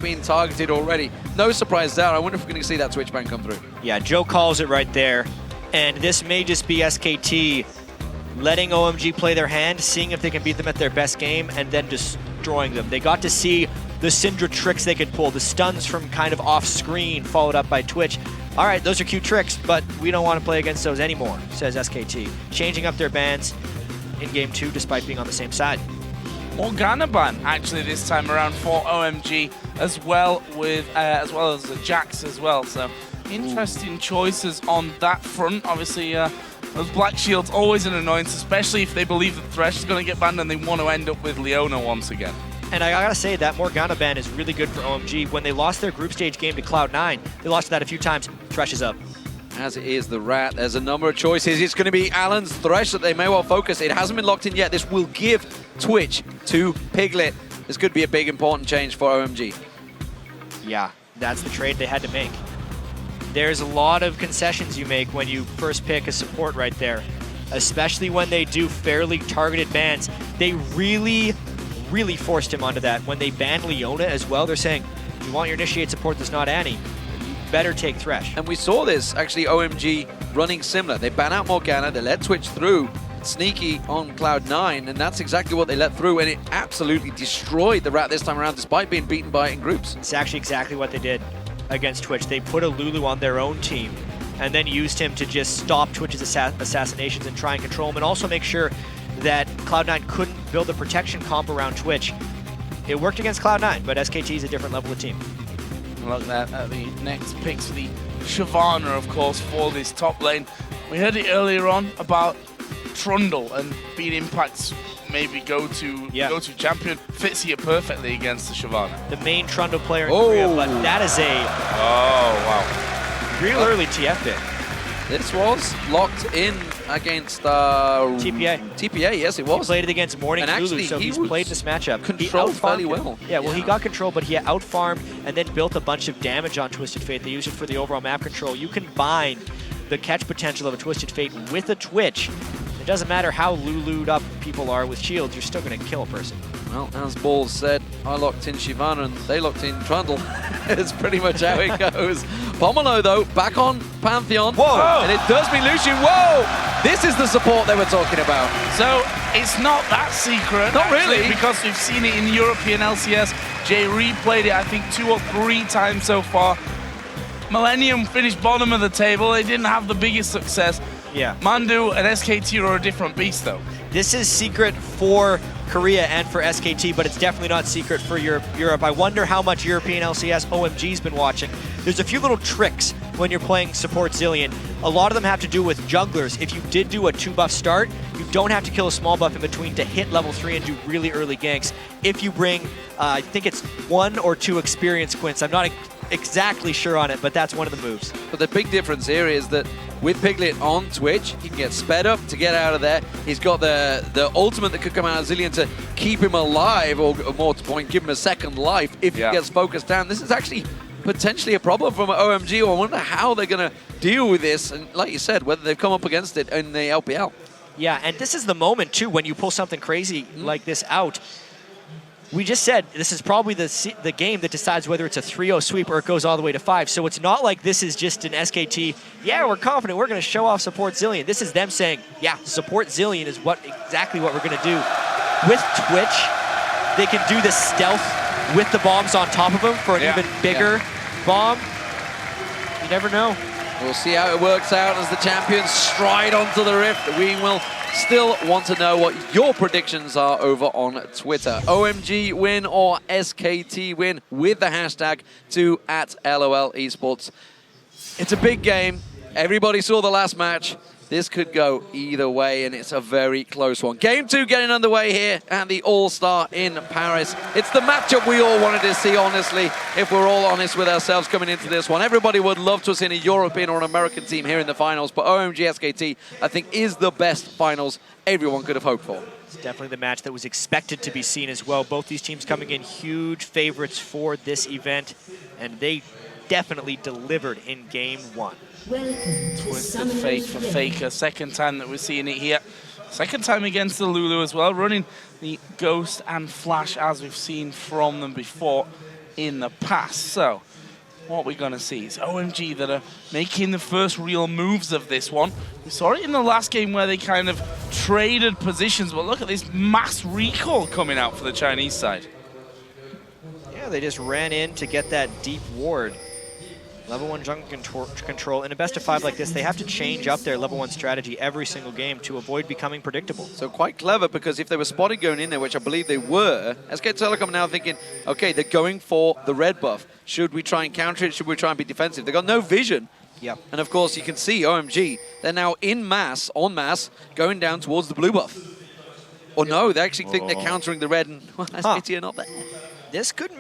being targeted already. No surprise there. I wonder if we're going to see that Twitch ban come through. Yeah, Joe calls it right there. And this may just be SKT letting OMG play their hand, seeing if they can beat them at their best game, and then destroying them. They got to see the Syndra tricks they could pull, the stuns from kind of off screen, followed up by Twitch. All right, those are cute tricks, but we don't want to play against those anymore, says SKT. Changing up their bans in Game 2 despite being on the same side. Morgana ban actually this time around for OMG, as well as the Jax as well. So interesting choices on that front. Obviously, those Black Shields always an annoyance, especially if they believe that Thresh is going to get banned and they want to end up with Leona once again. And I gotta say, that Morgana ban is really good for OMG. When they lost their group stage game to Cloud9, they lost that a few times. Thresh is up. As it is the Rat, there's a number of choices. It's going to be Alan's Thresh that they may well focus. It hasn't been locked in yet. This will give Twitch to Piglet. This could be a big, important change for OMG. Yeah, that's the trade they had to make. There's a lot of concessions you make when you first pick a support right there, especially when they do fairly targeted bans. They really forced him onto that. When they banned Leona as well, they're saying, you want your initiate support that's not Annie, better take Thresh. And we saw this, actually, OMG running similar. They ban out Morgana, they let Twitch through, sneaky on Cloud9, and that's exactly what they let through, and it absolutely destroyed the Rat this time around, despite being beaten by it in groups. It's actually exactly what they did against Twitch. They put a Lulu on their own team, and then used him to just stop Twitch's assassinations and try and control him, and also make sure that Cloud9 couldn't build a protection comp around Twitch. It worked against Cloud9, but SKT is a different level of team. Look at the next picks for the Shyvana, of course, for this top lane. We heard it earlier on about Trundle and being Impact's maybe go-to champion. Fits here perfectly against the Shyvana. The main Trundle player in Korea, but that is a real early TF pick. This was locked in against TPA. TPA, yes, it was. He played it against Morning Lulu, so he's played this matchup. Controlled fairly well. Yeah, well, he got control, but he out-farmed and then built a bunch of damage on Twisted Fate. They used it for the overall map control. You combine the catch potential of a Twisted Fate with a Twitch. It doesn't matter how Lulu'd up people are with shields, you're still going to kill a person. Well, as Balls said, I locked in Shyvana and they locked in Trundle. It's pretty much how it goes. Pomelo, though, back on Pantheon. Whoa! And it does mean Lucian. Whoa! This is the support they were talking about. So it's not that secret. Not actually, really. Because we've seen it in European LCS. Jay replayed it, I think, 2 or 3 times so far. Millennium finished bottom of the table. They didn't have the biggest success. Yeah. PoohManDu and SKT are a different beast, though. This is secret for Korea and for SKT, but it's definitely not secret for Europe. I wonder how much European LCS OMG's been watching. There's a few little tricks when you're playing support Zilean. A lot of them have to do with junglers. If you did do a 2-buff start, you don't have to kill a small buff in between to hit level 3 and do really early ganks. If you bring, I think it's 1 or 2 experience quints. I'm not exactly sure on it, but that's one of the moves. But the big difference here is that with Piglet on Twitch, he can get sped up to get out of there. He's got the ultimate that could come out of Zilean to keep him alive, or more to the point, give him a second life if he gets focused down. This is actually potentially a problem from OMG. I wonder how they're going to deal with this, and like you said, whether they've come up against it in the LPL. Yeah, and this is the moment, too, when you pull something crazy like this out. We just said this is probably the game that decides whether it's a 3-0 sweep or it goes all the way to 5. So it's not like this is just an SKT, yeah, we're confident, we're going to show off support Zilean. This is them saying, yeah, support Zilean is exactly what we're going to do. With Twitch, they can do the stealth with the bombs on top of them for an even bigger bomb. You never know. We'll see how it works out as the champions stride onto the rift. We will still want to know what your predictions are over on Twitter. OMG win or SKT win with the hashtag to @LOL Esports. It's a big game. Everybody saw the last match. This could go either way, and it's a very close one. Game 2 getting underway here at the All-Star in Paris. It's the matchup we all wanted to see, honestly, if we're all honest with ourselves coming into this one. Everybody would love to have seen a European or an American team here in the finals, but OMG SKT, I think, is the best finals everyone could have hoped for. It's definitely the match that was expected to be seen as well. Both these teams coming in huge favorites for this event, and they definitely delivered in Game 1. Twisted Fate for Faker, second time that we're seeing it here. Second time against the Lulu as well, running the Ghost and Flash as we've seen from them before. in the past. So what we're going to see is OMG that are making the first real moves of this one. We saw it in the last game where they kind of traded positions, but look at this mass recall coming out for the Chinese side. Yeah, they just ran in to get that deep ward. Level 1 jungle control. In a best of 5 like this, they have to change up their level 1 strategy every single game to avoid becoming predictable. So quite clever, because if they were spotted going in there, which I believe they were, SK Telecom now thinking, okay, they're going for the red buff. Should we try and counter it? Should we try and be defensive? They've got no vision. Yep. And of course, you can see OMG, they're now en masse, going down towards the blue buff. Or no, they actually think they're countering the red, and well, SKT are not there. This could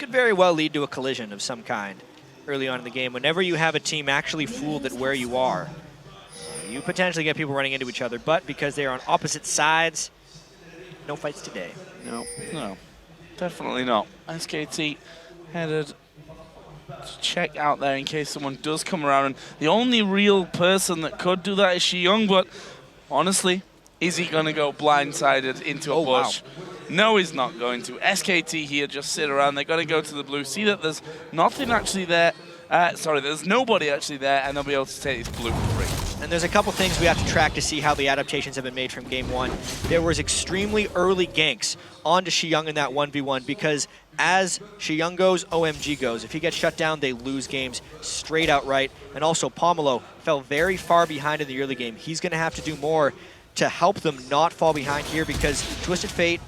very well lead to a collision of some kind early on in the game. Whenever you have a team actually fooled at where you are, you potentially get people running into each other, but because they are on opposite sides, no fights today. No, definitely not. SKT headed to check out there in case someone does come around, and the only real person that could do that is xiyang, but honestly, is he going to go blindsided into a bush? Wow. No, he's not going to. SKT here just sit around. They're going to go to the blue, see that there's nothing actually there. There's nobody actually there, and they'll be able to take this blue for free. And there's a couple things we have to track to see how the adaptations have been made from game 1. There was extremely early ganks onto xiyang in that 1v1, because as xiyang goes, OMG goes. If he gets shut down, they lose games straight outright. And also, Pomelo fell very far behind in the early game. He's going to have to do more to help them not fall behind here, because Twisted Fate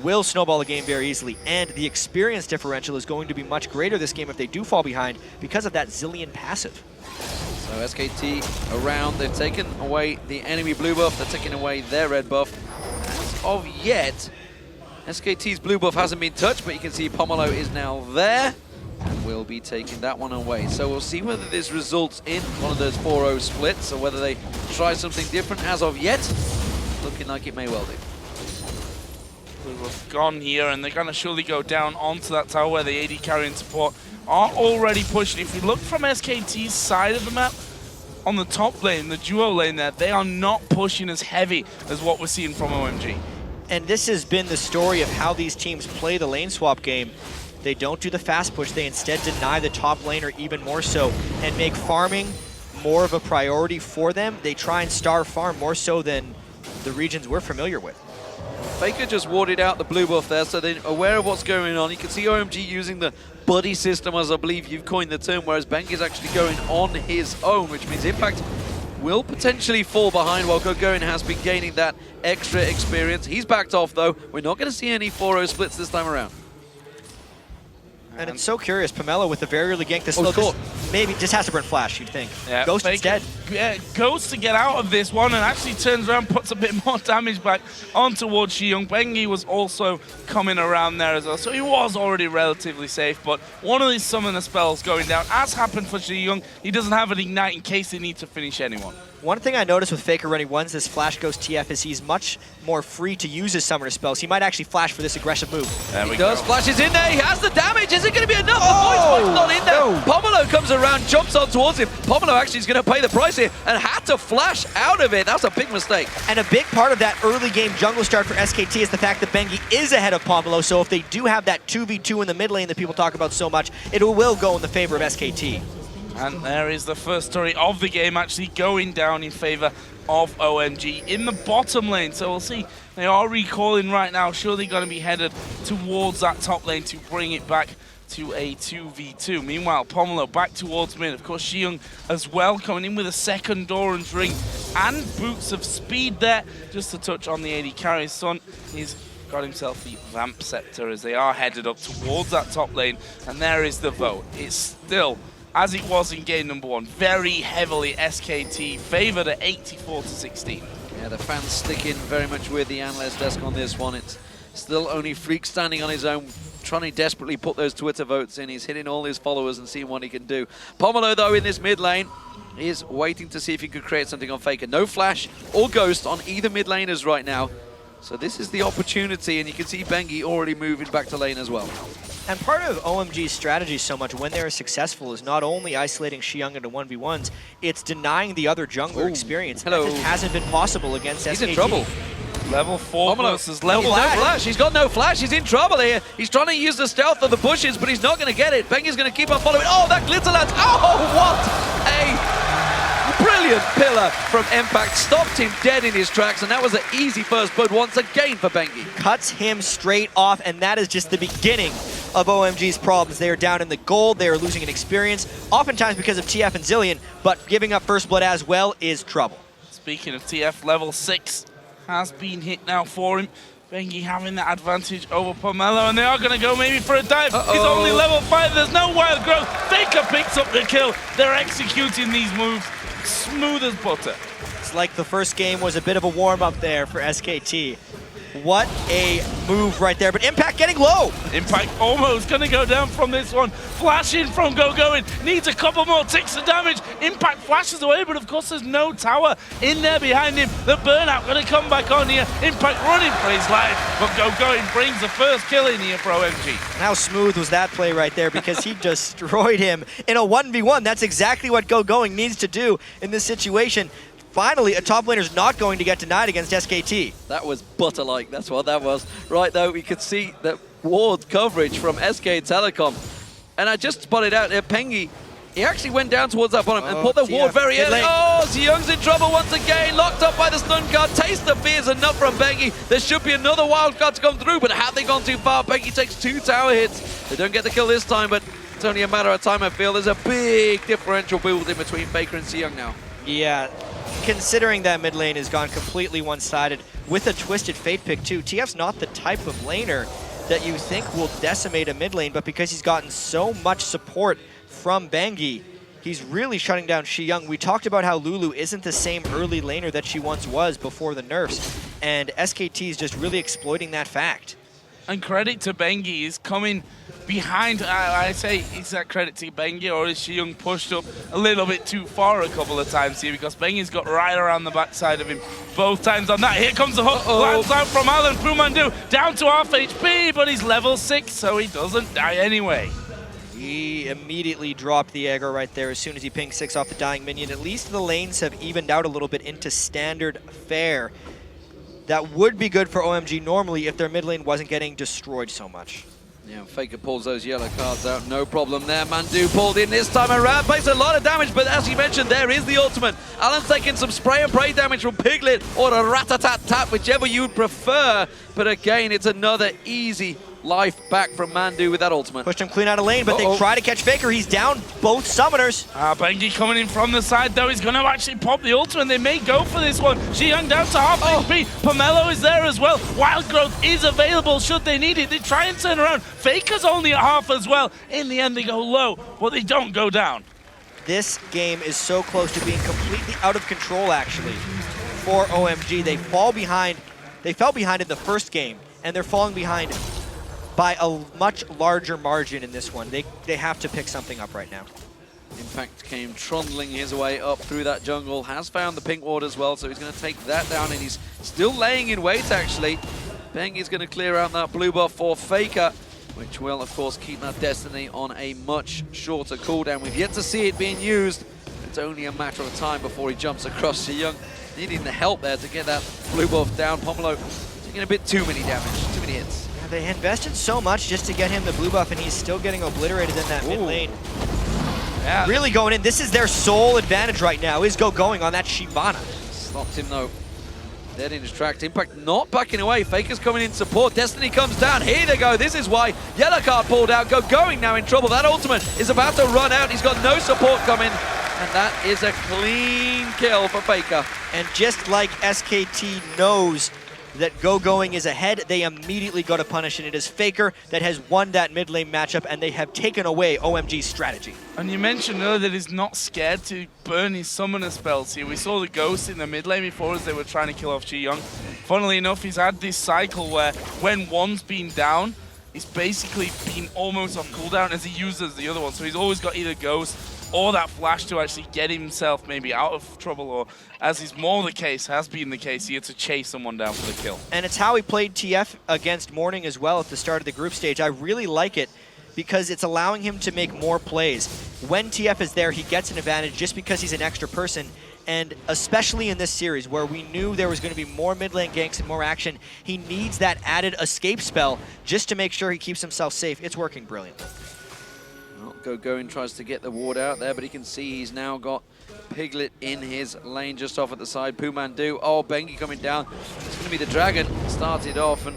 will snowball the game very easily, and the experience differential is going to be much greater this game if they do fall behind because of that Zillion passive. So SKT around, they've taken away the enemy blue buff, they're taking away their red buff. As of yet, SKT's blue buff hasn't been touched, but you can see Pomelo is now there, and will be taking that one away. So we'll see whether this results in one of those 4-0 splits, or whether they try something different. As of yet, looking like it may well do. We've gone here, and they're going to surely go down onto that tower where the AD carry and support are already pushing. If we look from SKT's side of the map, on the top lane, the duo lane there, they are not pushing as heavy as what we're seeing from OMG. And this has been the story of how these teams play the lane swap game. They don't do the fast push, they instead deny the top laner even more so, and make farming more of a priority for them. They try and starve farm more so than the regions we're familiar with. Faker just warded out the blue buff there, so they're aware of what's going on. You can see OMG using the buddy system, as I believe you've coined the term, whereas Bengi is actually going on his own, which means Impact will potentially fall behind, while Gogoing has been gaining that extra experience. He's backed off, though. We're not going to see any 4-0 splits this time around. And it's so curious, Pomelo with the very early gank, this maybe just has to burn flash, you'd think. Yeah, Ghost instead. Yeah, Ghost to get out of this one, and actually turns around, puts a bit more damage back on towards xiyang. Bengi was also coming around there as well, so he was already relatively safe, but one of these summoner spells going down, as happened for xiyang. He doesn't have an ignite in case they need to finish anyone. One thing I noticed with Faker running once this Flash Ghost TF is he's much more free to use his summoner spells. He might actually flash for this aggressive move. He does, flashes in there, he has the damage. Is it going to be enough? The voice not in there. No. Pomelo comes around, jumps on towards him. Pomelo actually is going to pay the price here and had to flash out of it. That's a big mistake. And a big part of that early game jungle start for SKT is the fact that Bengi is ahead of Pomelo, so if they do have that 2v2 in the mid lane that people talk about so much, it will go in the favor of SKT. And there is the first story of the game actually going down in favor of OMG in the bottom lane. So we'll see. They are recalling right now. Surely going to be headed towards that top lane to bring it back to a 2v2. Meanwhile, Pomelo back towards mid. Of course, xiyang as well coming in with a second Doran's ring and boots of speed there. Just to touch on the AD carry. Son, he's got himself the Vamp Scepter as they are headed up towards that top lane. And there is the vote. It's still, as it was in game number 1, very heavily SKT favored at 84-16. Yeah, the fans sticking very much with the analyst desk on this one. It's still only Freak standing on his own, trying to desperately put those Twitter votes in. He's hitting all his followers and seeing what he can do. Pomelo, though, in this mid lane, is waiting to see if he could create something on Faker. No flash or ghost on either mid laners right now. So this is the opportunity, and you can see Bengi already moving back to lane as well. And part of OMG's strategy so much when they're successful is not only isolating xiyang into 1v1s, it's denying the other jungler experience. Hello. That just hasn't been possible against SKT. He's in trouble. Level 4 versus level No flash. He's got no flash. He's in trouble here. He's trying to use the stealth of the bushes, but he's not going to get it. Bengi's going to keep on following. Oh, that glitter lance. Oh, what a brilliant pillar from Impact. Stopped him dead in his tracks, and that was an easy first blood once again for Bengi. Cuts him straight off, and that is just the beginning of OMG's problems. They are down in the gold. They are losing in experience, oftentimes because of TF and Zillion, but giving up first blood as well is trouble. Speaking of TF, level 6 has been hit now for him. Bengi having that advantage over Pomelo, and they are going to go maybe for a dive. He's only level 5. There's no wild growth. Faker picks up the kill. They're executing these moves smooth as butter. It's like the first game was a bit of a warm-up there for SKT. What a move right there, but Impact getting low. Impact almost going to go down from this one. Flashing from Gogoing, needs a couple more ticks of damage. Impact flashes away, but of course there's no tower in there behind him. The burnout going to come back on here. Impact running for his life, but Gogoing brings the first kill in here for OMG. And how smooth was that play right there, because he destroyed him in a 1v1. That's exactly what Gogoing needs to do in this situation. Finally, a top laner's not going to get denied against SKT. That was butter-like, that's what that was. Right, though, we could see that ward coverage from SK Telecom. And I just spotted out there, Bengi, he actually went down towards that bottom and put the ward very early. Oh, xiyang's in trouble once again, locked up by the stun card. Taste of fear is enough from Bengi. There should be another wild card to come through, but have they gone too far? Bengi takes 2 tower hits. They don't get the kill this time, but it's only a matter of time, I feel. There's a big differential building between Faker and xiyang now. Yeah. Considering that mid lane has gone completely one-sided with a twisted fate pick too, TF's not the type of laner that you think will decimate a mid lane, but because he's gotten so much support from Bengi, he's really shutting down xiyang. We talked about how Lulu isn't the same early laner that she once was before the nerfs, and SKT is just really exploiting that fact. And credit to Bengi, he's coming behind. I say, is that credit to Bengi, or is xiyang pushed up a little bit too far a couple of times here? Because Bengi's got right around the backside of him both times on that. Here comes the hook, lands out from Alan. PoohManDu down to half HP, but he's level 6, so he doesn't die anyway. He immediately dropped the aggro right there as soon as he pinged 6 off the dying minion. At least the lanes have evened out a little bit into standard fare. That would be good for OMG normally if their mid lane wasn't getting destroyed so much. Yeah, Faker pulls those yellow cards out, no problem there. Mandu pulled in this time around, makes a lot of damage, but as you mentioned, there is the ultimate. Alan's taking some spray and pray damage from Piglet, or a rat-a-tat-tat, whichever you'd prefer. But again, it's another easy life back from Mandu with that ultimate. Pushed him clean out of lane, but they try to catch Faker. He's down both summoners. Bengi coming in from the side, though. He's going to actually pop the ultimate. They may go for this one. xiyang down to half HP. Pomelo is there as well. Wild growth is available should they need it. They try and turn around. Faker's only at half as well. In the end, they go low, but they don't go down. This game is so close to being completely out of control, actually, for OMG. They fall behind. They fell behind in the first game, and they're falling behind by a much larger margin in this one. They have to pick something up right now. Impact came trundling his way up through that jungle, has found the pink ward as well, so he's going to take that down, and he's still laying in wait, actually. Bengi's going to clear out that blue buff for Faker, which will, of course, keep that Destiny on a much shorter cooldown. We've yet to see it being used. It's only a matter of time before he jumps across xiyang. Needing the help there to get that blue buff down. Pomelo taking a bit too many damage, too many hits. They invested so much just to get him the blue buff, and he's still getting obliterated in that mid lane. Yeah. Really going in. This is their sole advantage right now, is Gogoing on that Shyvana. Stopped him, though. Dead in his track. Impact not backing away. Faker's coming in support. Destiny comes down. Here they go. This is why yellow card pulled out. Gogoing now in trouble. That ultimate is about to run out. He's got no support coming. And that is a clean kill for Faker. And just like SKT knows that Gogoing is ahead, they immediately go to punish, and it is Faker that has won that mid lane matchup, and they have taken away OMG's strategy. And you mentioned earlier that he's not scared to burn his summoner spells here. We saw the ghost in the mid lane before as they were trying to kill off xiyang. Funnily enough, he's had this cycle where when one's been down, he's basically been almost on cooldown as he uses the other one. So he's always got either ghost or that flash to actually get himself maybe out of trouble, or as is more the case, has been the case, he had to chase someone down for the kill. And it's how he played TF against Morning as well at the start of the group stage. I really like it because it's allowing him to make more plays. When TF is there, he gets an advantage just because he's an extra person, And especially in this series where we knew there was going to be more mid lane ganks and more action, he needs that added escape spell just to make sure he keeps himself safe. It's working brilliant. Well, Gogoing tries to get the ward out there, but he can see he's now got Piglet in his lane just off at the side. PoohManDu, oh, Bengi coming down. It's going to be the Dragon. Started off, and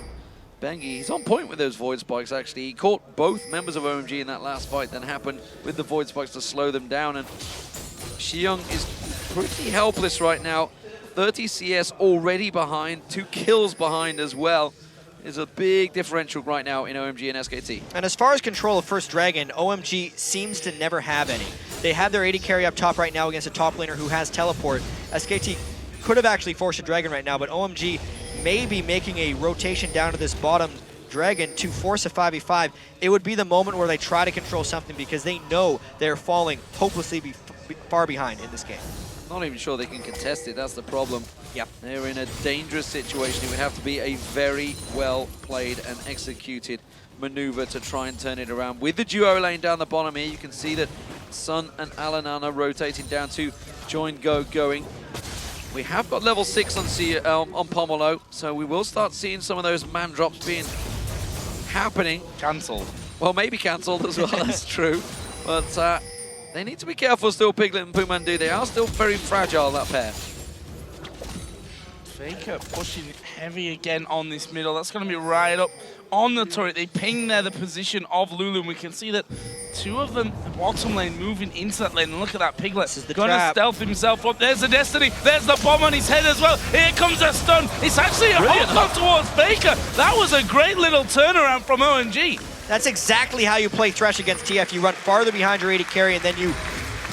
Bengi, he's on point with those Void Spikes, actually. He caught both members of OMG in that last fight, then happened with the Void Spikes to slow them down, and xiyang is pretty helpless right now. 30 CS already behind, 2 kills behind as well. There's a big differential right now in OMG and SKT. And as far as control of First Dragon, OMG seems to never have any. They have their AD carry up top right now against a top laner who has teleport. SKT could have actually forced a Dragon right now, but OMG may be making a rotation down to this bottom Dragon to force a 5v5. It would be the moment where they try to control something because they know they're falling hopelessly far behind in this game. Not even sure they can contest it, that's the problem. Yep. They're in a dangerous situation. It would have to be a very well played and executed maneuver to try and turn it around. With the duo lane down the bottom here, you can see that Sun and Alanana rotating down to join Gogoing. We have got level 6 on Pomelo, so we will start seeing some of those man drops being happening. Cancelled. Well, maybe cancelled as well, that's true. But they need to be careful still, Piglet and PoohManDu. They are still very fragile, that pair. Faker pushing heavy again on this middle. That's going to be right up on the turret. They ping there the position of Lulu, and we can see that 2 of them, the bottom lane, moving into that lane. And look at that Piglet. Going to stealth himself up. There's the Destiny. There's the bomb on his head as well. Here comes a stun. It's actually a hold on towards Faker. That was a great little turnaround from OMG. That's exactly how you play Thresh against TF. You run farther behind your AD carry, and then you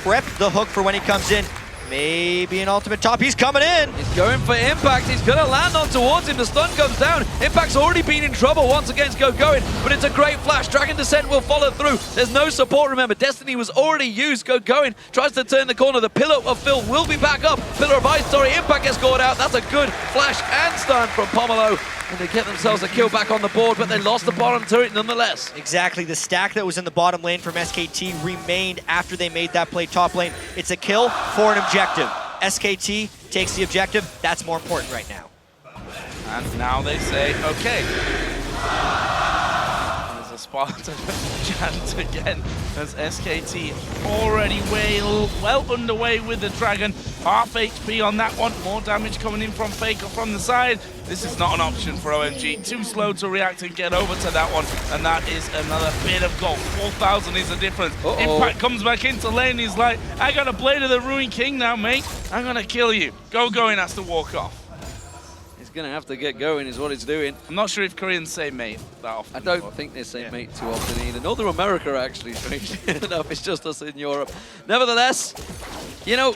prep the hook for when he comes in. Maybe an ultimate top. He's coming in. He's going for Impact. He's going to land on towards him. The stun comes down. Impact's already been in trouble once against Gogoing, but it's a great flash. Dragon Descent will follow through. There's no support, remember. Destiny was already used. Gogoing tries to turn the corner. The Pillar of Phil will be back up. Pillar of Ice, sorry. Impact gets caught out. That's a good flash and stun from Pomelo. And they get themselves a kill back on the board, but they lost the bottom turret nonetheless. Exactly. The stack that was in the bottom lane from SKT remained after they made that play top lane. It's a kill for an objective. SKT takes the objective. That's more important right now. And now they say, okay. There's a Spartan chant again as SKT already well underway with the Dragon. Half HP on that one. More damage coming in from Faker from the side. This is not an option for OMG. Too slow to react and get over to that one. And that is another bit of gold. 4,000 is the difference. Impact comes back into lane. He's like, I got a Blade of the Ruined King now, mate. I'm going to kill you. Gogoing has to walk off. He's going to have to get going is what he's doing. I'm not sure if Koreans say mate that often. I don't think they say mate too often either. Northern America, actually, strangely enough. It's just us in Europe. Nevertheless, you know,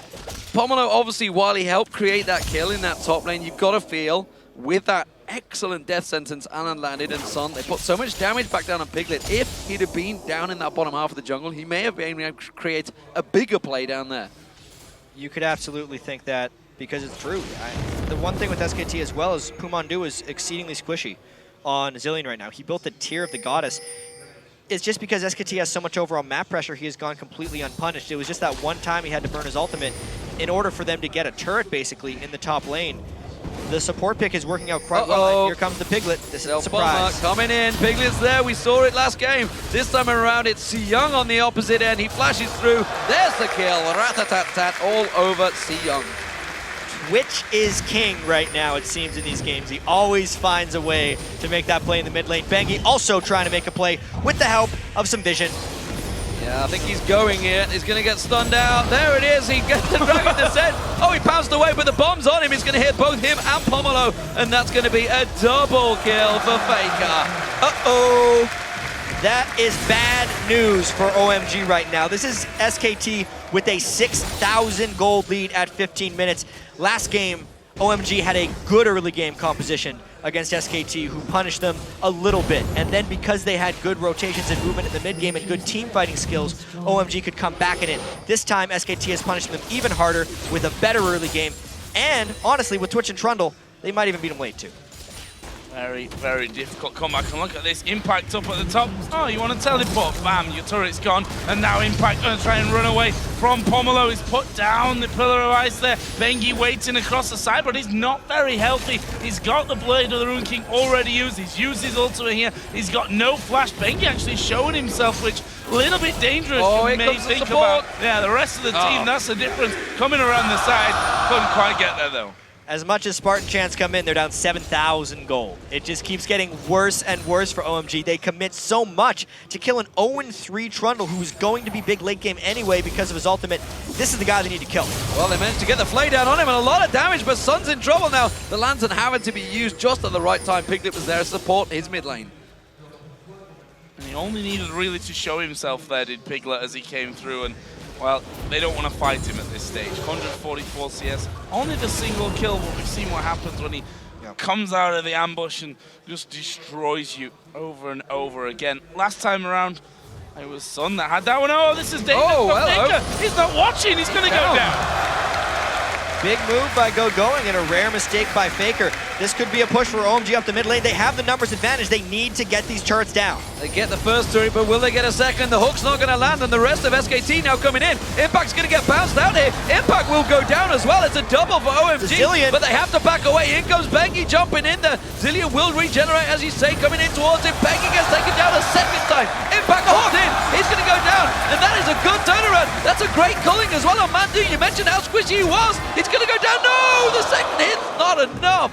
Pomelo, obviously, while he helped create that kill in that top lane, you've got to feel with that excellent death sentence Alan landed and Sun, they put so much damage back down on Piglet. If he'd have been down in that bottom half of the jungle, he may have been able to create a bigger play down there. You could absolutely think that because it's true. The one thing with SKT as well is PoohManDu is exceedingly squishy on Zillion right now. He built the tier of the goddess. It's just because SKT has so much overall map pressure, he has gone completely unpunished. It was just that one time he had to burn his ultimate in order for them to get a turret, basically, in the top lane. The support pick is working out quite well. Here comes the Piglet. This is a surprise. Coming in. Piglet's there. We saw it last game. This time around, it's xiyang on the opposite end. He flashes through. There's the kill. Rat-a-tat-tat all over xiyang. Twitch is king right now, it seems, in these games. He always finds a way to make that play in the mid lane. Bengi also trying to make a play with the help of some vision. Yeah, I think he's going here. He's going to get stunned out. There it is. He gets the Dragon Descent. Oh, he pounced away, but the bomb's on him. He's going to hit both him and Pomelo, and that's going to be a double kill for Faker. Uh-oh. That is bad news for OMG right now. This is SKT with a 6,000 gold lead at 15 minutes. Last game, OMG had a good early game composition against SKT, who punished them a little bit. And then because they had good rotations and movement in the mid game and good team fighting skills, OMG could come back in it. This time, SKT is punishing them even harder with a better early game. And honestly, with Twitch and Trundle, they might even beat them late too. Very, very difficult comeback. And look at this, Impact up at the top. Oh, you want to teleport? Bam, your turret's gone. And now Impact going to try and run away from Pomelo. He's put down the pillar of ice there. Bengi waiting across the side, but he's not very healthy. He's got the Blade of the Rune King already used. He's used his ultimate here. He's got no flash. Bengi actually showing himself, which a little bit dangerous. Oh, you here may comes the think support. about. Yeah, the rest of the team, that's the difference. Coming around the side, couldn't quite get there though. As much as Spartan Chants come in, they're down 7,000 gold. It just keeps getting worse and worse for OMG. They commit so much to kill an 0-3 Trundle, who's going to be big late game anyway because of his ultimate. This is the guy they need to kill. Well, they managed to get the flay down on him and a lot of damage, but Sun's in trouble now. The Lantern having to be used just at the right time. Piglet was there to support his mid lane. And he only needed really to show himself there, did Piglet, as he came through. And well, they don't want to fight him at this stage. 144 CS, only the single kill, but we've seen what happens when he comes out of the ambush and just destroys you over and over again. Last time around, it was Sun that had that one. Oh, this is Danger. Oh, hello. He's not watching, he's going to go down. Big move by Gogoing and a rare mistake by Faker. This could be a push for OMG up the mid lane. They have the numbers advantage. They need to get these turrets down. They get the first turret, but will they get a second? The hook's not going to land, and the rest of SKT now coming in. Impact's going to get bounced out here. Impact will go down as well. It's a double for OMG, Zillion. but they have to back away. In comes Bengi jumping in there. Zillion will regenerate, as you say, coming in towards him. Bengi gets taken down a second time. Impact hooked in. He's going to go down, and that is a good turnaround. That's a great culling as well on Mandu. You mentioned how squishy he was. He's going to go down. No, the second hit's not enough.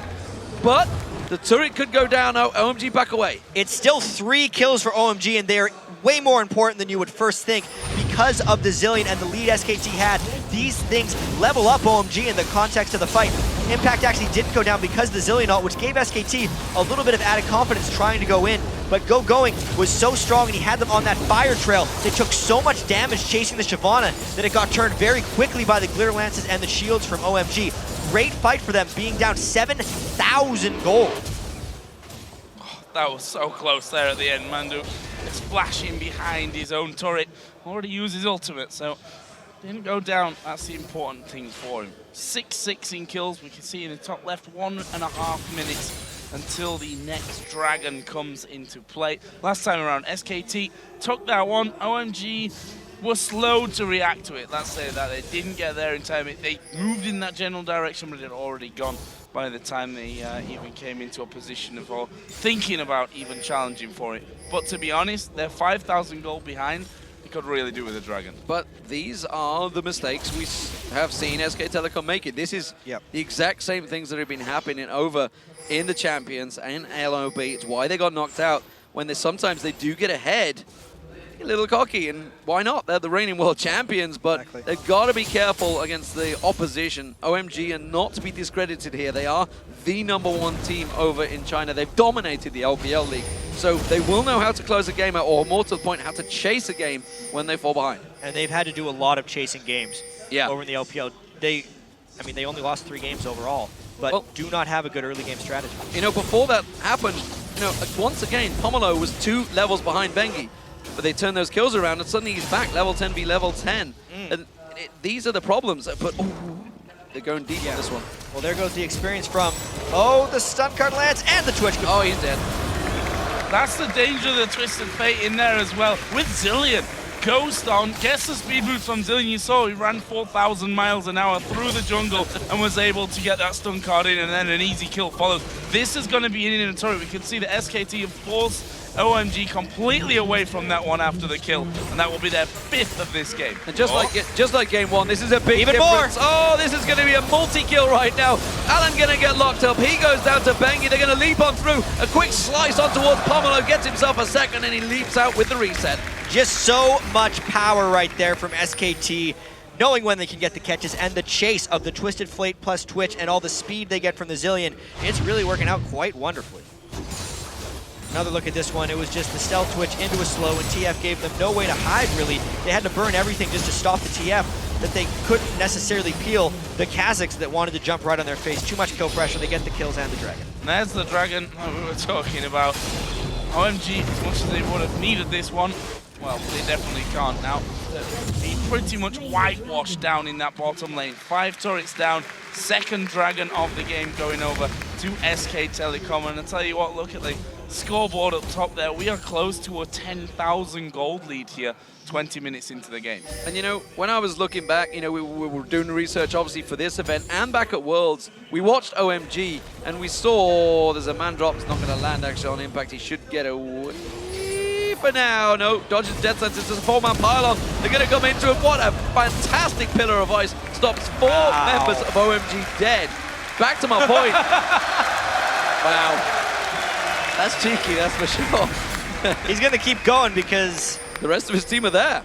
But the turret could go down now. OMG back away. It's still 3 kills for OMG, and they're way more important than you would first think because of the Zillion and the lead SKT had. These things level up OMG in the context of the fight. Impact actually didn't go down because of the Zillion ult, which gave SKT a little bit of added confidence trying to go in. But Gogoing was so strong and he had them on that fire trail. They took so much damage chasing the Shyvana that it got turned very quickly by the Glitter Lances and the shields from OMG. Great fight for them, being down 7,000 gold. Oh, that was so close there at the end. Mandu is flashing behind his own turret. Already used his ultimate, so didn't go down. That's the important thing for him. 6-6 in kills. We can see in the top left, 1.5 minutes until the next dragon comes into play. Last time around, SKT took that one. OMG was slow to react to it. Let's say that they didn't get there in time. They moved in that general direction, but it had already gone by the time they even came into a position of thinking about even challenging for it. But to be honest, they're 5,000 gold behind. They could really do with a dragon. But these are the mistakes we have seen SK Telecom make it. This is the exact same things that have been happening over in the Champions and LOB. It's why they got knocked out when sometimes they do get ahead. A little cocky, and why not? They're the reigning world champions, but they've got to be careful against the opposition. OMG are not to be discredited here. They are the #1 team over in China. They've dominated the LPL League, so they will know how to close a game out, or more to the point, how to chase a game when they fall behind. And they've had to do a lot of chasing games over in the LPL. They only lost 3 games overall, but do not have a good early game strategy. You know, before that happened, once again, Pomelo was 2 levels behind Bengi. But they turn those kills around, and suddenly he's back, level 10 v level 10. And these are the problems. But they're going deep on this one. Well, there goes the experience from, the stun card lands and the Twitch. Oh, he's dead. That's the danger of the Twisted Fate in there as well. With Zillion, Ghost on, gets the speed boost from Zillion. You saw he ran 4,000 miles an hour through the jungle and was able to get that stun card in, and then an easy kill follows. This is going to be in a turret. We can see the SKT have forced OMG completely away from that one after the kill, and that will be their 5th of this game. And just like game 1, this is a big Even difference. more. Oh, this is going to be a multi-kill right now. Alan going to get locked up. He goes down to Bengi. They're going to leap on through. A quick slice on towards Pomelo, gets himself a second, and he leaps out with the reset. Just so much power right there from SKT, knowing when they can get the catches and the chase of the Twisted Fate plus Twitch and all the speed they get from the Zillion. It's really working out quite wonderfully. Another look at this one, it was just the stealth Twitch into a slow, and TF gave them no way to hide, really. They had to burn everything just to stop the TF, that they couldn't necessarily peel the Kazakhs that wanted to jump right on their face. Too much kill pressure, they get the kills and the dragon. There's the dragon that we were talking about. OMG, as much as they would have needed this one, Well, they definitely can't now. He pretty much whitewashed down in that bottom lane. 5 turrets down, second Dragon of the game going over to SK Telecom. And I tell you what, look at the scoreboard up top there. We are close to a 10,000 gold lead here, 20 minutes into the game. And you know, when I was looking back, you know, we were doing research obviously for this event and back at Worlds, we watched OMG and we saw there's a man drop. It's not going to land actually on impact. He should get away for now. No, dodges death sentence. There's a 4-man pylon. They're going to come into it. What a fantastic pillar of ice. Stops 4 members of OMG dead. Back to my point. Wow. That's cheeky, that's for sure. He's going to keep going because the rest of his team are there.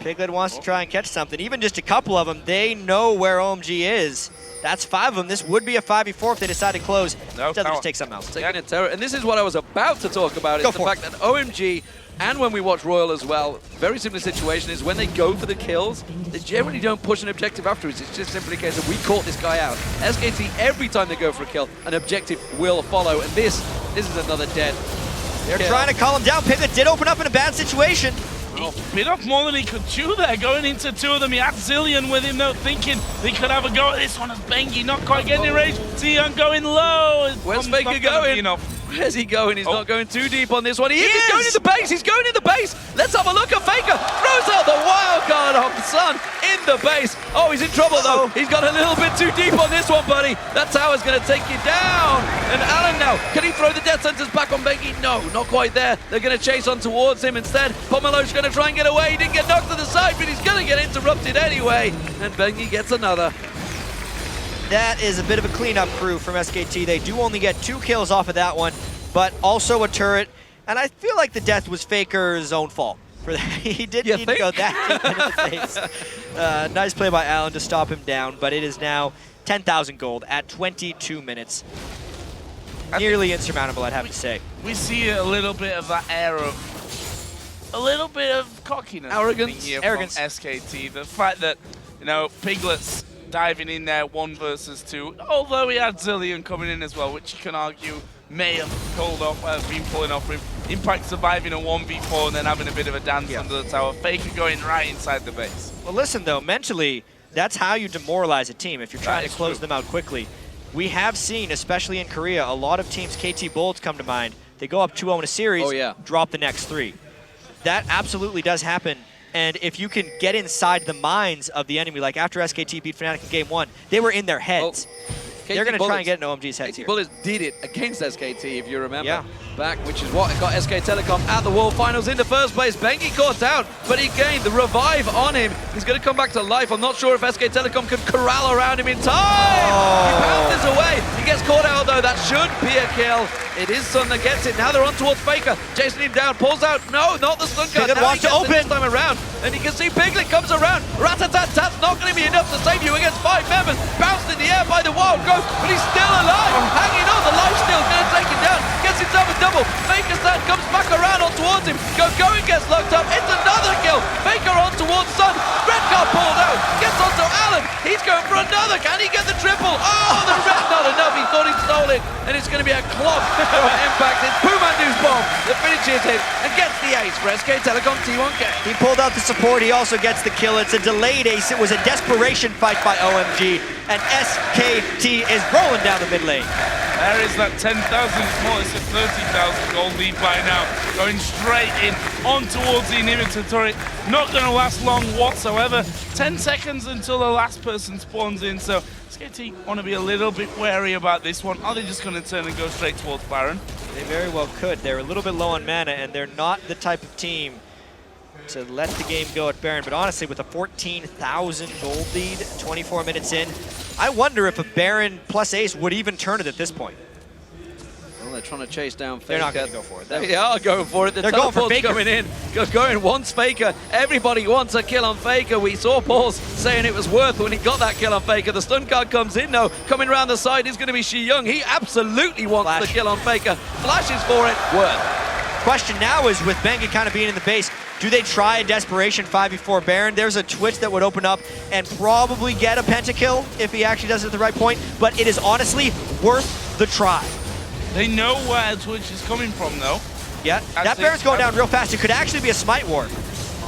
Piglet wants to try and catch something. Even just a couple of them, they know where OMG is. That's 5 of them. This would be a 5v4 if they decide to close. No, doesn't just take something else. Taking a terror. And this is what I was about to talk about, is the fact that OMG, and when we watch Royal as well, very similar situation is when they go for the kills, they generally don't push an objective afterwards. It's just simply a case of we caught this guy out. SKT, every time they go for a kill, an objective will follow. And this is another dead. They're trying to call him down. Piglet did open up in a bad situation. He bit off more than he could chew there, going into 2 of them. He had Zillion with him though, thinking he could have a go at this one as Bengi not quite getting in range. xiyang going low. Where's Faker going? Where's he going? He's not going too deep on this one. He is! He's going in the base! He's going in the base! Let's have a look at Faker! Throws out the wild card of the Sun in the base. Oh, he's in trouble though. He's got a little bit too deep on this one, buddy. That tower's going to take you down. And Alan now, can he throw the death sentence back on Bengi? No, not quite there. They're going to chase on towards him instead. Pomelo's going to try and get away. He didn't get knocked to the side, but he's going to get interrupted anyway. And Bengi gets another. That is a bit of a cleanup crew from SKT. They do only get 2 kills off of that one, but also a turret. And I feel like the death was Faker's own fault for that. He did need to go that deep into the face. Nice play by Alan to stop him down, but it is now 10,000 gold at 22 minutes. Nearly insurmountable, I'd have to say. We see a little bit of that air of, a little bit of cockiness. Arrogance. Here from SKT. The fact that, you know, Piglet's diving in there 1 versus 2, although he had Zillion coming in as well, which you can argue may have been pulling off with Impact surviving a 1v4 and then having a bit of a dance under the tower. Faker going right inside the base. Well, listen though, mentally, that's how you demoralize a team if you're trying to close them out quickly. We have seen, especially in Korea, a lot of teams, KT Bolts come to mind, they go up 2-0 in a series, drop the next 3. That absolutely does happen. And if you can get inside the minds of the enemy, like after SKT beat Fnatic in Game 1, they were in their heads. They're going to try and get in OMG's heads here. Bullets did it against SKT, if you remember. Back, which is what got SK Telecom at the World Finals in the first place. Bengi caught out, but he gained the revive on him. He's going to come back to life. I'm not sure if SK Telecom can corral around him in time. He pounces away. He gets caught out, though. That should be a kill. It is Sun that gets it. Now they're on towards Faker. Chasing him down. Pulls out. No, not the stun card. Piglet wants to open. This time around. And you can see Piglet comes around. Rat-a-tat-tat's not going to be enough to save you against 5 members. Bounced in the air by the Wild Growth, but he's still alive. Hanging on. The life steal's going to take him down. Gets himself a double. Faker stand comes back around on towards him. Gogoing gets locked up. It's another kill. Faker on towards Sun. Red card pulled out. Gets onto Alan. He's going for another. Can he get the triple? Oh, the red not enough. He thought he stole it. And it's going to be a clog from Impact. It's PoohManDu's bomb that finishes him and gets the ace for SK Telecom T1 K. He pulled out the support. He also gets the kill. It's a delayed ace. It was a desperation fight by OMG. And SKT is rolling down the mid lane. There is that 10,000, small, it's a 30,000 gold lead by now. Going straight in, on towards the inhibitor turret. Not going to last long whatsoever. 10 seconds until the last person spawns in, so SKT want to be a little bit wary about this one. Are they just going to turn and go straight towards Baron? They very well could. They're a little bit low on mana, and they're not the type of team to let the game go at Baron. But honestly, with a 14,000 gold lead, 24 minutes in, I wonder if a Baron plus ace would even turn it at this point. Well, they're trying to chase down Faker. They're not going to go for it. They are going for it. They're going for Faker. Coming in. Gogoing wants Faker. Everybody wants a kill on Faker. We saw Paul saying it was worth when he got that kill on Faker. The stun card comes in, though. Coming around the side is going to be xiyang. He absolutely wants the kill on Faker. Flashes for it. Worth. Question now is, with Bengi kind of being in the base, do they try a desperation 5v4 Baron? There's a Twitch that would open up and probably get a pentakill if he actually does it at the right point, but it is honestly worth the try. They know where Twitch is coming from, though. Yeah, that Baron's going down real fast. It could actually be a smite ward.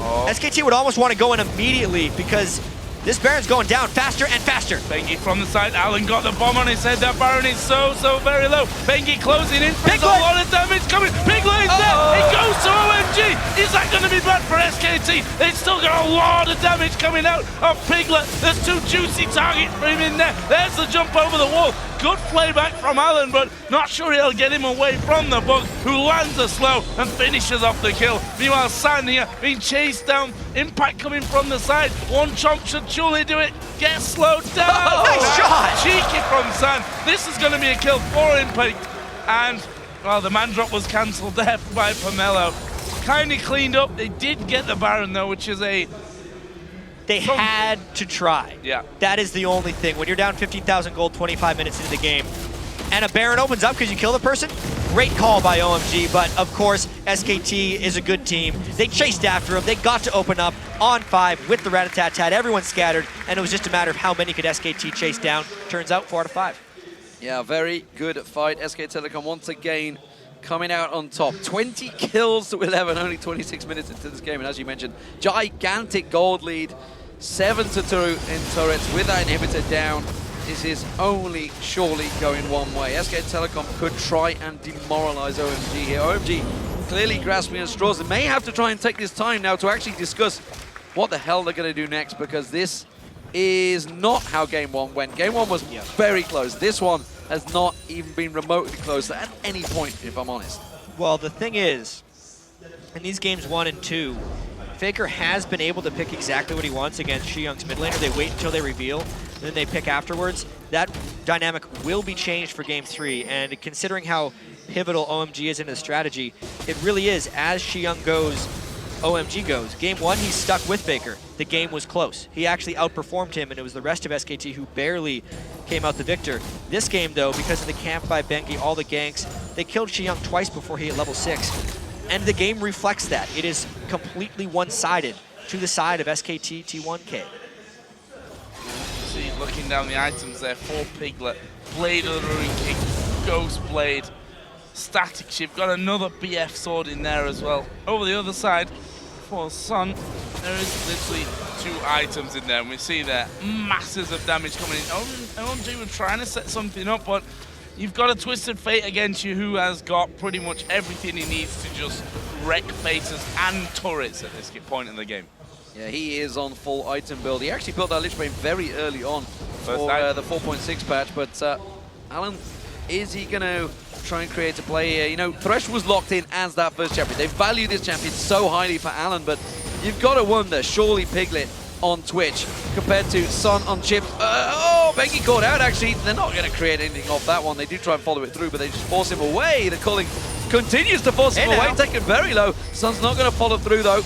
SKT would almost want to go in immediately because this Baron's going down faster and faster. Bengi from the side. Alan got the bomb on his head. That Baron is so very low. Bengi closing in. There's a lot of damage coming. Piglet is there. It goes to OMG. Is that going to be bad for SKT? They've still got a lot of damage coming out of Piglet. There's 2 juicy targets for him in there. There's the jump over the wall. Good playback from Alan, but not sure he'll get him away from the bug, who lands a slow and finishes off the kill. Meanwhile, San here being chased down. Impact coming from the side. One chomp should surely do it. Get slowed down. Nice shot. Cheeky from San. This is going to be a kill for Impact. And, well, the man drop was cancelled there by Pomelo. Kind of cleaned up. They did get the Baron, though, which is a... They had to try. Yeah. That is the only thing. When you're down 15,000 gold 25 minutes into the game, and a Baron opens up because you kill the person, great call by OMG, but of course, SKT is a good team. They chased after him. They got to open up on 5 with the rat-a-tat-tat. Everyone scattered, and it was just a matter of how many could SKT chase down. Turns out 4 out of 5. Yeah, very good fight. SK Telecom once again coming out on top. 20 kills to 11, only 26 minutes into this game. And as you mentioned, gigantic gold lead. 7-2 in turrets with that inhibitor down. This is only surely going one way. SK Telecom could try and demoralize OMG here. OMG clearly grasping at straws. They may have to try and take this time now to actually discuss what the hell they're going to do next, because this is not how Game 1 went. Game 1 was very close. This one has not even been remotely close at any point, if I'm honest. Well, the thing is, in these games 1 and 2, Faker has been able to pick exactly what he wants against xiyang's mid laner. They wait until they reveal, then they pick afterwards. That dynamic will be changed for Game 3, and considering how pivotal OMG is in his strategy, it really is. As xiyang goes, OMG goes. Game 1, he's stuck with Faker. The game was close. He actually outperformed him, and it was the rest of SKT who barely came out the victor. This game, though, because of the camp by Bengi, all the ganks, they killed xiyang twice before he hit level 6. And the game reflects that. It is completely one-sided to the side of SKT T1 K. See, looking down the items there for Piglet, Blade of the Ruin King, Ghost Blade, Static Shiv, got another BF sword in there as well. Over the other side, for Sun, there is literally 2 items in there, and we see there masses of damage coming in. OMG were trying to set something up, but you've got a Twisted Fate against you who has got pretty much everything he needs to just wreck faces and turrets at this point in the game. Yeah, he is on full item build. He actually built that Lich Bane very early on for the 4.6 patch, but Alan, is he going to try and create a play here? You know, Thresh was locked in as that first champion. They value this champion so highly for Alan, but you've got to wonder, surely Piglet on Twitch compared to Sun on Chip. Oh, Bengi caught out actually. They're not going to create anything off that one. They do try and follow it through, but they just force him away. The culling continues to force him away, taken very low. Sun's not going to follow through though.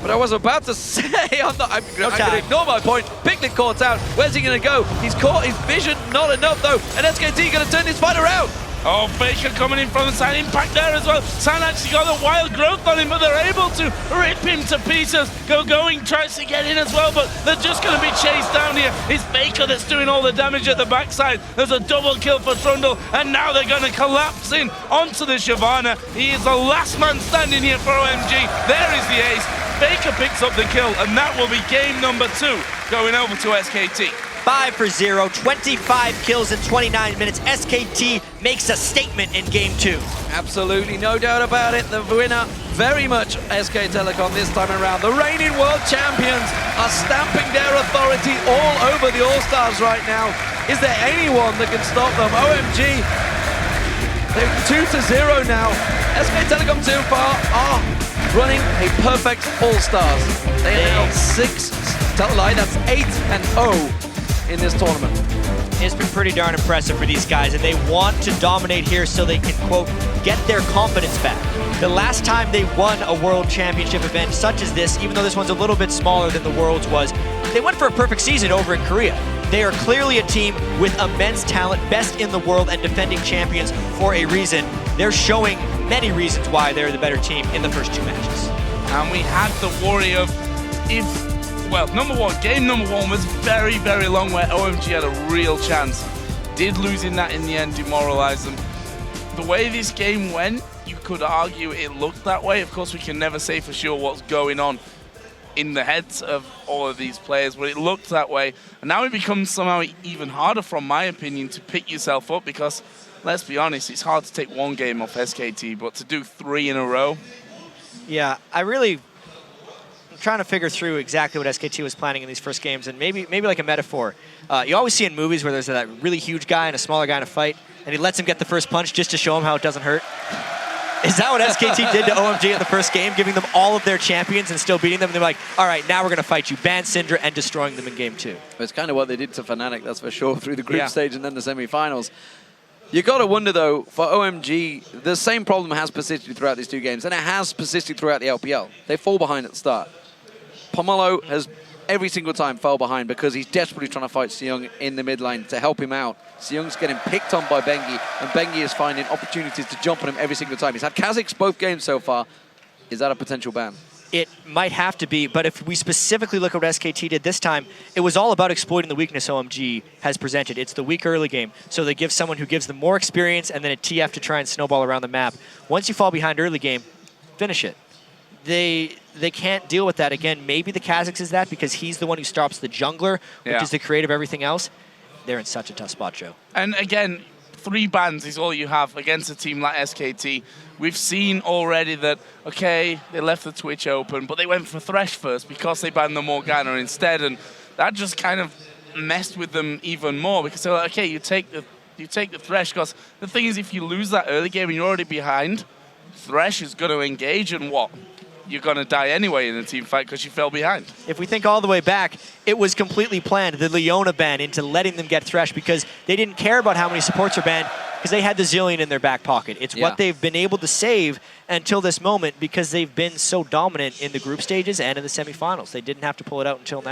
But I was about to say, I'm going to ignore my point. Piglet caught out. Where's he going to go? He's caught his vision. Not enough though. And SKT going to turn this fight around. Oh, Faker coming in from the side, Impact there as well. San actually got a wild growth on him, but they're able to rip him to pieces. Gogoing tries to get in as well, but they're just going to be chased down here. It's Faker that's doing all the damage at the backside. There's a double kill for Trundle, and now they're going to collapse in onto the Shyvana. He is the last man standing here for OMG. There is the ace. Faker picks up the kill, and that will be game number 2 going over to SKT. 5-0, 25 kills in 29 minutes. SKT makes a statement in Game 2. Absolutely, no doubt about it. The winner, very much SK Telecom this time around. The reigning world champions are stamping their authority all over the All-Stars right now. Is there anyone that can stop them? OMG, they're 2-0 now. SK Telecom so far are running a perfect All-Stars. They are now 6, tell a lie, that's 8-0. in this tournament. It's been pretty darn impressive for these guys, and they want to dominate here so they can, quote, get their confidence back. The last time they won a World Championship event such as this, even though this one's a little bit smaller than the Worlds was, they went for a perfect season over in Korea. They are clearly a team with immense talent, best in the world and defending champions for a reason. They're showing many reasons why they're the better team in the first 2 matches. And we had the worry of if, well, game number one was very, very long where OMG had a real chance. Did losing that in the end demoralize them. The way this game went, you could argue it looked that way. Of course, we can never say for sure what's going on in the heads of all of these players, but it looked that way. And now it becomes somehow even harder, from my opinion, to pick yourself up because, let's be honest, it's hard to take one game off SKT, but to do 3 in a row. Yeah, I'm trying to figure through exactly what SKT was planning in these first games, and maybe like a metaphor. You always see in movies where there's that really huge guy and a smaller guy in a fight, and he lets him get the first punch just to show him how it doesn't hurt. Is that what SKT did to OMG in the first game, giving them all of their champions and still beating them? And they're like, all right, now we're going to fight you, ban Syndra, and destroying them in game 2. It's kind of what they did to Fnatic, that's for sure, through the group stage and then the semi-finals. You got to wonder, though, for OMG, the same problem has persisted throughout these 2 games, and it has persisted throughout the LPL. They fall behind at the start. Pomelo has every single time fell behind because he's desperately trying to fight xiyang in the mid lane to help him out. xiyang's getting picked on by Bengi, and Bengi is finding opportunities to jump on him every single time. He's had Kha'Zix both games so far. Is that a potential ban? It might have to be, but if we specifically look at what SKT did this time, it was all about exploiting the weakness OMG has presented. It's the weak early game, so they give someone who gives them more experience and then a TF to try and snowball around the map. Once you fall behind early game, finish it. They can't deal with that. Again, maybe the Kha'Zix is that because he's the one who stops the jungler, which is the creator of everything else. They're in such a tough spot, Joe. And again, 3 bans is all you have against a team like SKT. We've seen already that, okay, they left the Twitch open, but they went for Thresh first because they banned the Morgana instead, and that just kind of messed with them even more because they're like, okay, you take the Thresh, because the thing is, if you lose that early game and you're already behind, Thresh is going to engage, and what? You're going to die anyway in a team fight because you fell behind. If we think all the way back, it was completely planned, the Leona ban, into letting them get Thresh because they didn't care about how many supports are banned because they had the Zillion in their back pocket. It's what they've been able to save until this moment because they've been so dominant in the group stages and in the semifinals. They didn't have to pull it out until now.